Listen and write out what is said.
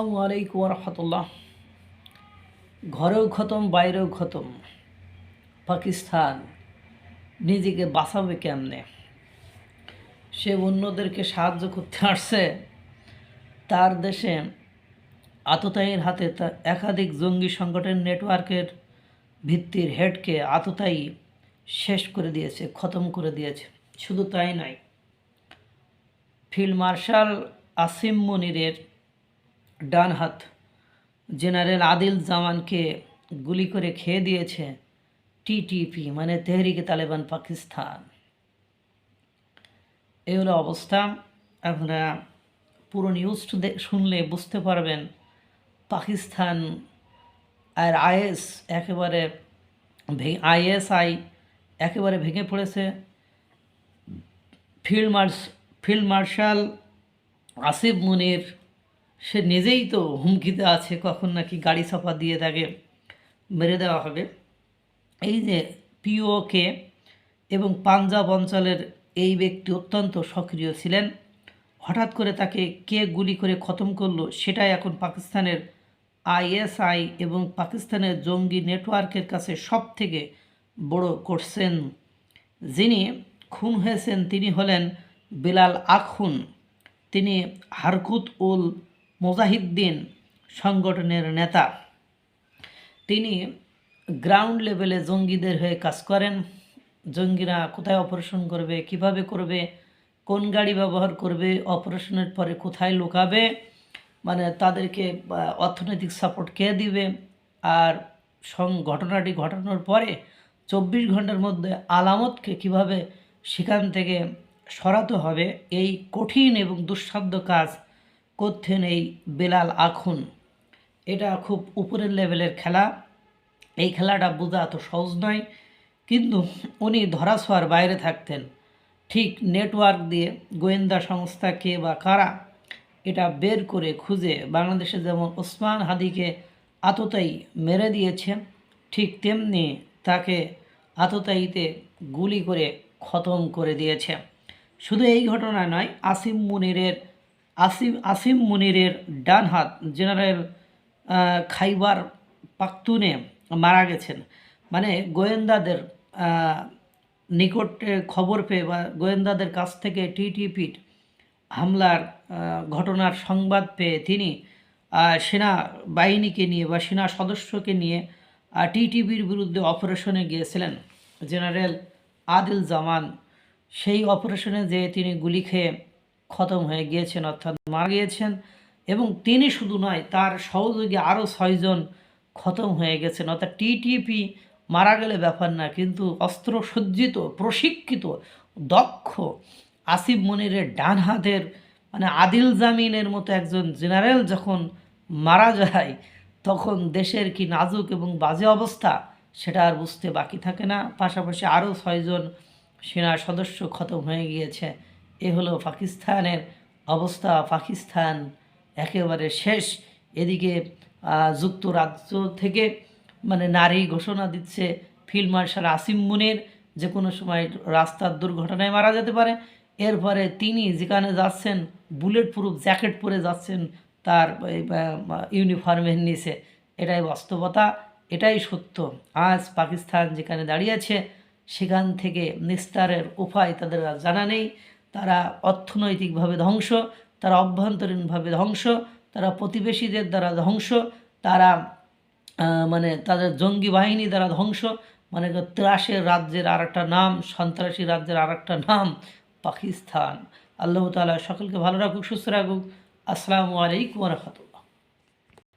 আসসালামু আলাইকুম রহমতুল্লাহ। ঘরেও খতম, বাইরেও খতম। পাকিস্তান নিজেকে বাঁচাবে কেমনে? সে অন্যদেরকে সাহায্য করতে আসছে, তার দেশে আততায়ীর হাতে একাধিক জঙ্গি সংগঠনের নেটওয়ার্কের ভিত্তির হেডকে আততায়ী শেষ করে দিয়েছে, খতম করে দিয়েছে। শুধু তাই নয়, ফিল্ড মার্শাল আসিম মুনিরের ডান হাত জেনারেল আদিল জামানকে গুলি করে খেয়ে দিয়েছে টিটিপি, মানে তেহরিকে তালেবান পাকিস্তান। এই হলো অবস্থা। আপনারা পুরো নিউজটা শুনলে বুঝতে পারবেন পাকিস্তান আর আইএসআই একেবারে ভেঙে পড়েছে। ফিল্ড মার্শাল আসিফ মুনির সে নিজেই তো হুমকিতে আছে, কখন নাকি গাড়ি চাপা দিয়ে তাকে মেরে দেওয়া হবে। এই যে পিওকে এবং পাঞ্জাব অঞ্চলের এই ব্যক্তি অত্যন্ত সক্রিয় ছিলেন। হঠাৎ করে তাকে কে গুলি করে খতম করলো সেটাই এখন পাকিস্তানের আইএসআই এবং পাকিস্তানের জঙ্গি নেটওয়ার্কের কাছে সব থেকে বড় কোশ্চেন। যিনি খুন হয়েছেন তিনি হলেন বিলাল আখুন। তিনি হারকুত উল মুজাহিদ্দিন সংগঠনের নেতা। তিনি গ্রাউন্ড লেভেলে জঙ্গিদের হয়ে কাজ করেন। জঙ্গিরা কোথায় অপারেশন করবে, কিভাবে করবে, কোন গাড়ি ব্যবহার করবে, অপারেশনের পরে কোথায় লুকাবে, মানে তাদেরকে অর্থনৈতিক সাপোর্ট কে দিবে, আর ঘটনাটি ঘটানোর পরে 24 ঘন্টার মধ্যে আলামতকে কিভাবে সেখান থেকে সরাতে হবে, এই কঠিন এবং দুঃসাধ্য কাজ করতেন এই বেলাল আখুন। এটা খুব উপরের লেভেলের খেলা। এই খেলাটা বোঝা এত সহজ নয়, কিন্তু উনি ধরাছোঁয়ার বাইরে থাকতেন। ঠিক নেটওয়ার্ক দিয়ে গোয়েন্দা সংস্থা কে বা কারা এটা বের করে খুঁজে বাংলাদেশে যেমন ওসমান হাদিকে আততায়ী মেরে দিয়েছে, ঠিক তেমনি তাকে আততায়ীতে গুলি করে খতম করে দিয়েছে। শুধু এই ঘটনা নয়, আসিম মুনিরের ডান হাত জেনারেল খাইবার পাখতুনে মারা গেছেন। মানে গোয়েন্দাদের নিকটে খবর পেয়ে বা গোয়েন্দাদের কাছ থেকে টিটিপির হামলার ঘটনার সংবাদ পেয়ে তিনি সেনা বাহিনীকে নিয়ে বা সেনা সদস্যকে নিয়ে টিটিপির বিরুদ্ধে অপারেশনে গিয়েছিলেন জেনারেল আদিল জামান। সেই অপারেশনে যে তিনি গুলি খেয়ে খতম হয়ে গিয়েছেন, অর্থাৎ মারা গিয়েছেন। এবং তিনি শুধু নয়, তার সহযোগী আরও 6 জন খতম হয়ে গেছেন। অর্থাৎ টিটিপি মারা গেলে ব্যাপার না, কিন্তু অস্ত্রসজ্জিত, প্রশিক্ষিত, দক্ষ আসিফ মুনিরের ডান হাতের মানে আদিল জামিনের মতো একজন জেনারেল যখন মারা যায়, তখন দেশের কি নাজুক এবং বাজে অবস্থা সেটা আর বুঝতে বাকি থাকে না। পাশাপাশি আরও 6 জন সেনা সদস্য খতম হয়ে গিয়েছে। এ হলো পাকিস্তানের অবস্থা। পাকিস্তান একেবারে শেষ। এদিকে যুক্তরাজ্য থেকে মানে নারী ঘোষণা দিচ্ছে ফিল্ড মার্শাল আসিম মুনির যে কোনো সময় রাস্তার দুর্ঘটনায় মারা যেতে পারে। এরপরে তিনি যেখানে যাচ্ছেন বুলেট প্রুফ জ্যাকেট পরে যাচ্ছেন তার ইউনিফর্মের নিচে। এটাই বাস্তবতা, এটাই সত্য। আজ পাকিস্তান যেখানে দাঁড়িয়েছে সেখান থেকে নিস্তারের উপায় তাদের জানা নেই। তারা অর্থনৈতিকভাবে ধ্বংস, তারা অভ্যন্তরীণভাবে ধ্বংস, তারা প্রতিবেশীদের দ্বারা ধ্বংস, তারা মানে তাদের জঙ্গি বাহিনী দ্বারা ধ্বংস। মানে ত্রাসের রাজ্যের আর একটা নাম, সন্ত্রাসী রাজ্যের আর একটা নাম পাকিস্তান। আল্লাহ তাআলা সকলকে ভালো রাখুক, সুস্থ রাখুক। আসসালামু আলাইকুম ওয়া রাহমাতুল্লাহ।